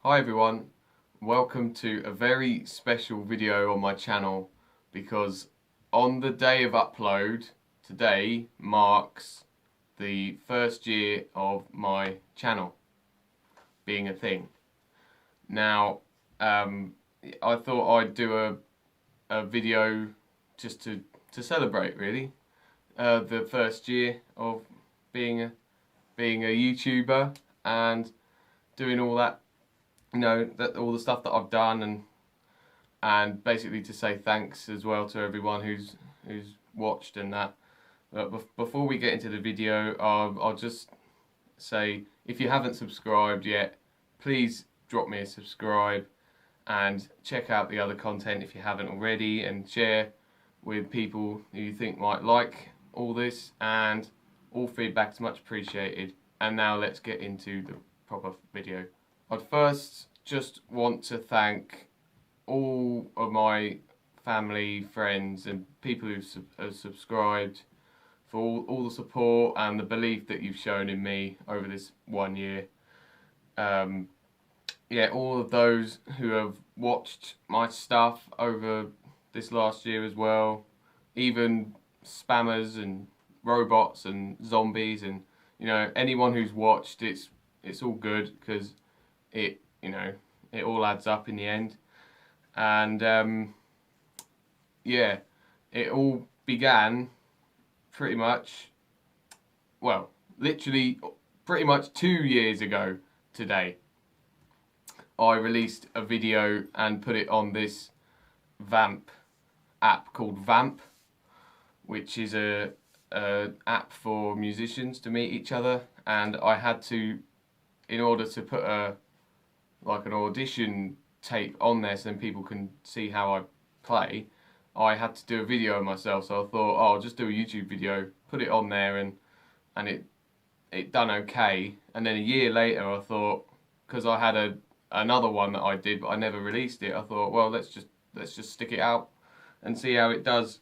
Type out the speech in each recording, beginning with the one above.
Hi everyone, welcome to a very special video on my channel because on the day of upload, today marks the first year of my channel being a thing. Now, I thought I'd do a video just to celebrate really the first year of being a YouTuber and doing all that, all the stuff that I've done, and basically to say thanks as well to everyone who's watched and that. But before we get into the video, I'll just say, if you haven't subscribed yet, please drop me a subscribe and check out the other content if you haven't already, and share with people who you think might like all this, and all feedback is much appreciated. And now let's get into the proper video. I'd first just want to thank all of my family, friends and people who have subscribed for all the support and the belief that you've shown in me over this 1 year. All of those who have watched my stuff over this last year as well, even spammers and robots and zombies, and anyone who's watched, it's all good because it all adds up in the end. And it all began pretty much pretty much 2 years ago today. I released a video and put it on this Vamp app called Vamp, which is a app for musicians to meet each other. And I had to, in order to put an audition tape on there so then people can see how I play, I had to do a video of myself. So I thought, I'll just do a YouTube video, put it on there, and it done okay. And then a year later I thought, because I had another one that I did but I never released it, I thought, well, let's just stick it out and see how it does.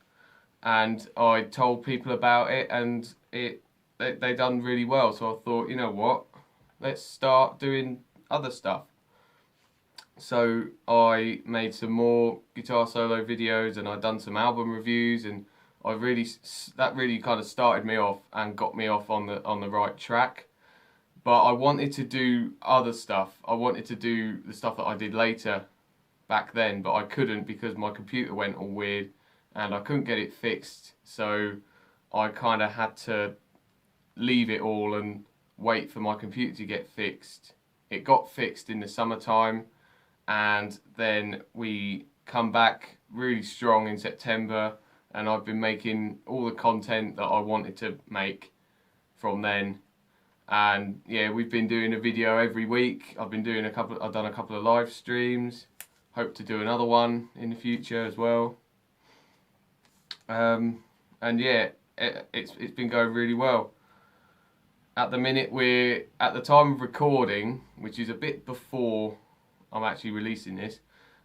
And I told people about it, and they done really well. So I thought, you know what, let's start doing other stuff. So I made some more guitar solo videos, and I've done some album reviews, and that really kind of started me off and got me off on the right track. But I wanted to do other stuff. I wanted to do the stuff that I did later back then, but I couldn't because my computer went all weird and I couldn't get it fixed. So I kind of had to leave it all and wait for my computer to get fixed. It got fixed in the summertime, and then we come back really strong in September, and I've been making all the content that I wanted to make from then. And yeah, we've been doing a video every week. I've done a couple of live streams. Hope to do another one in the future as well. And yeah, it's been going really well. At the minute, we're at the time of recording, which is a bit before I'm actually releasing this,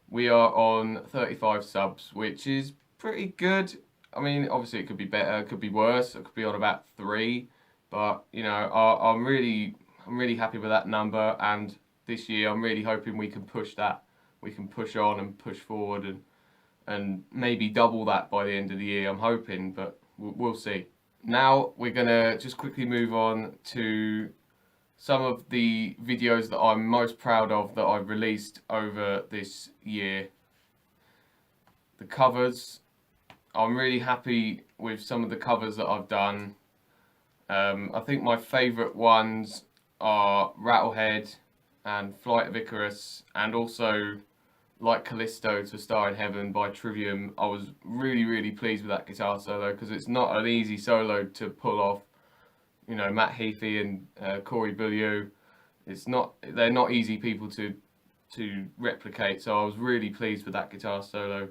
we are on 35 subs, which is pretty good. I mean, obviously it could be better, it could be worse, it could be on about 3, but I'm really happy with that number. And this year I'm really hoping we can push that. We can push on and push forward and maybe double that by the end of the year, I'm hoping, but we'll see. Now we're gonna just quickly move on to some of the videos that I'm most proud of that I've released over this year. The covers, I'm really happy with some of the covers that I've done. I think my favourite ones are Rattlehead and Flight of Icarus, and also Like Callisto to Star in Heaven by Trivium. I was really pleased with that guitar solo because it's not an easy solo to pull off. Matt Heafy and Corey Beaulieu, they're not easy people to replicate, so I was really pleased with that guitar solo.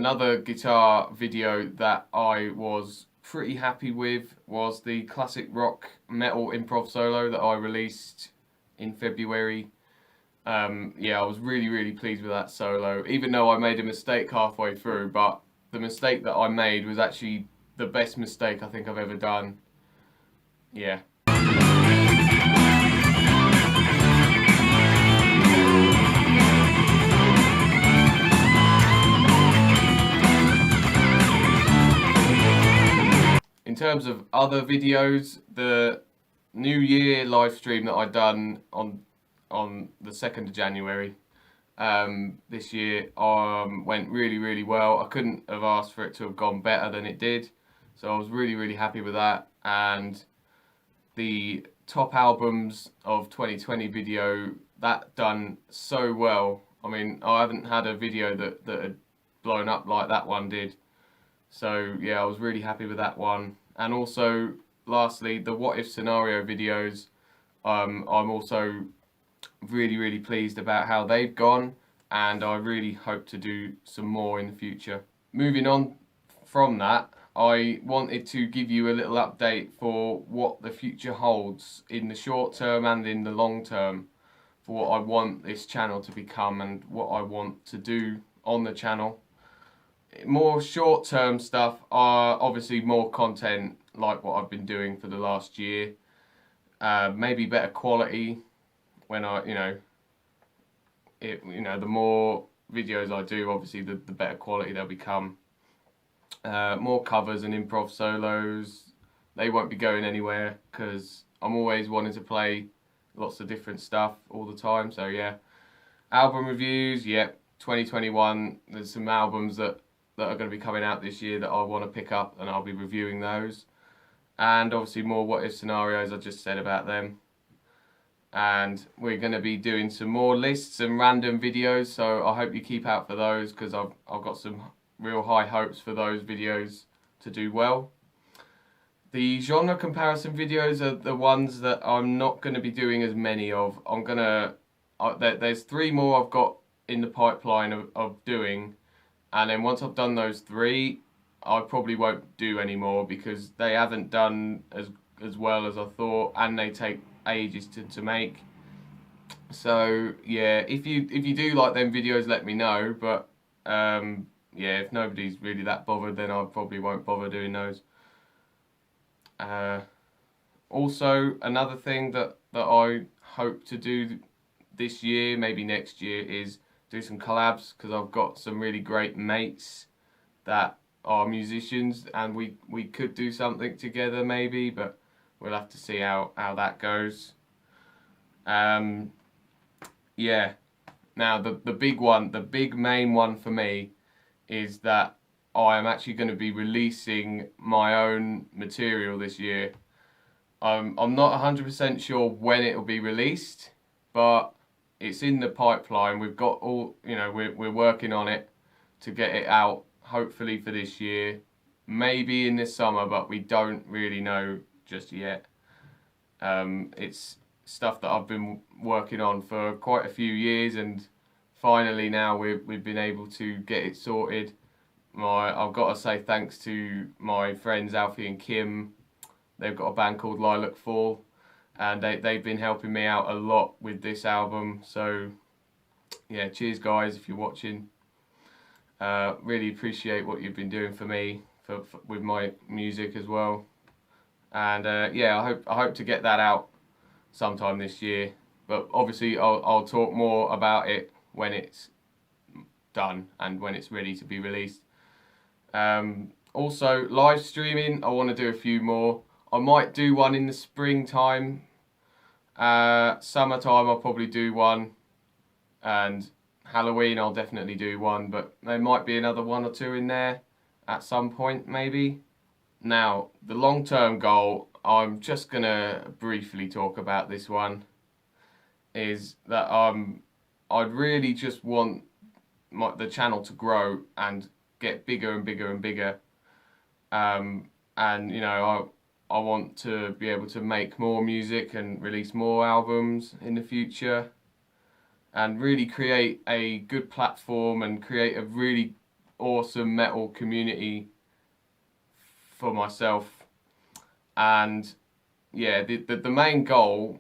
Another guitar video that I was pretty happy with was the classic rock metal improv solo that I released in February. Yeah, I was really pleased with that solo, even though I made a mistake halfway through, but the mistake that I made was actually the best mistake I think I've ever done. Yeah. In terms of other videos, the New Year live stream that I done on the 2nd of January this year went really well. I couldn't have asked for it to have gone better than it did, so I was really happy with that. And the top albums of 2020 video, that done so well. I mean, I haven't had a video that had blown up like that one did. So yeah, I was really happy with that one. And also, lastly, the what if scenario videos, I'm also really pleased about how they've gone, and I really hope to do some more in the future. Moving on from that, I wanted to give you a little update for what the future holds in the short term and in the long term, for what I want this channel to become and what I want to do on the channel. More short-term stuff are obviously more content like what I've been doing for the last year. Maybe better quality when the more videos I do, obviously the better quality they'll become. More covers and improv solos. They won't be going anywhere because I'm always wanting to play lots of different stuff all the time. So yeah, album reviews. Yep, 2021. There's some albums that are going to be coming out this year that I want to pick up, and I'll be reviewing those. And obviously more what if scenarios, I just said about them. And we're going to be doing some more lists and random videos, so I hope you keep out for those, because I've got some real high hopes for those videos to do well. The genre comparison videos are the ones that I'm not going to be doing as many of. There's 3 more I've got in the pipeline of doing. And then once I've done those 3, I probably won't do any more because they haven't done as well as I thought, and they take ages to make. So yeah, if you do like them videos, let me know. But yeah, if nobody's really that bothered, then I probably won't bother doing those. Also, another thing that I hope to do this year, maybe next year, is do some collabs, because I've got some really great mates that are musicians, and we could do something together maybe, but we'll have to see how that goes. Yeah, now the big one, the big main one for me is that I am actually going to be releasing my own material this year. I'm not 100% sure when it will be released, but it's in the pipeline. We've got all, we're working on it to get it out, hopefully for this year, maybe in this summer, but we don't really know just yet. It's stuff that I've been working on for quite a few years, and finally now we've been able to get it sorted. I've got to say thanks to my friends Alfie and Kim. They've got a band called Lilac Fall, and they've been helping me out a lot with this album. So yeah, cheers guys if you're watching. Really appreciate what you've been doing for me with my music as well. And yeah, I hope to get that out sometime this year. But obviously I'll talk more about it when it's done and when it's ready to be released. Also, live streaming, I want to do a few more. I might do one in the springtime. Summertime I'll probably do one, and Halloween I'll definitely do one, but there might be another 1 or 2 in there at some point maybe. Now, the long-term goal, I'm just going to briefly talk about this one, is that I'd really just want the channel to grow and get bigger and bigger and bigger. And I want to be able to make more music and release more albums in the future, and really create a good platform and create a really awesome metal community for myself. And yeah, the main goal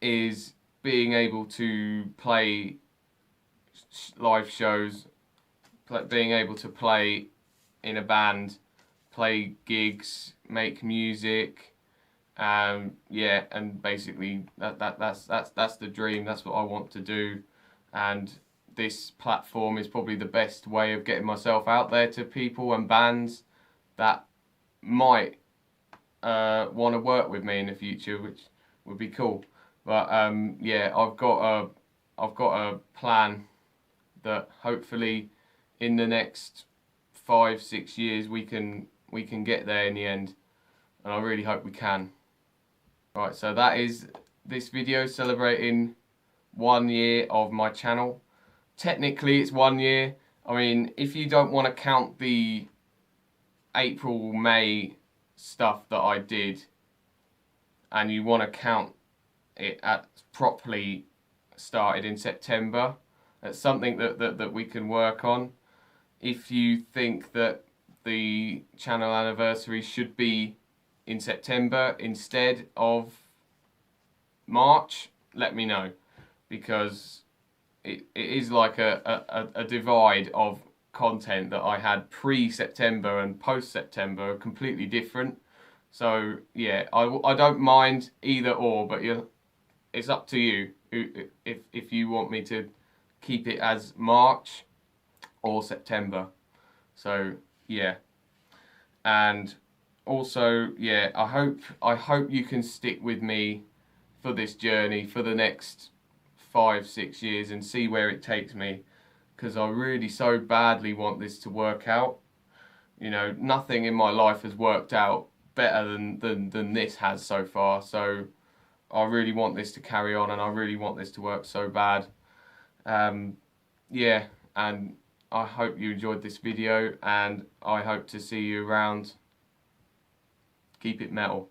is being able to play live shows, being able to play in a band, play gigs, make music. Yeah, and basically that's the dream. That's what I want to do, and this platform is probably the best way of getting myself out there to people and bands that might want to work with me in the future, which would be cool. But yeah, I've got a plan that hopefully in the next 5-6 years we can get there in the end, and I really hope we can. Right, so that is this video celebrating 1 year of my channel. Technically it's 1 year. I mean, if you don't want to count the April, May stuff that I did, and you want to count it at properly started in September, that's something that we can work on. If you think that the channel anniversary should be in September instead of March, let me know, because it is like a divide of content that I had pre-September and post-September are completely different. So yeah, I don't mind either or, but it's up to you if you want me to keep it as March or September. So yeah, and also yeah, I hope you can stick with me for this journey for the next 5-6 years and see where it takes me, because I really so badly want this to work out. You know, nothing in my life has worked out better than this has so far, so I really want this to carry on, and I really want this to work so bad. Yeah, and I hope you enjoyed this video, and I hope to see you around. Keep it metal.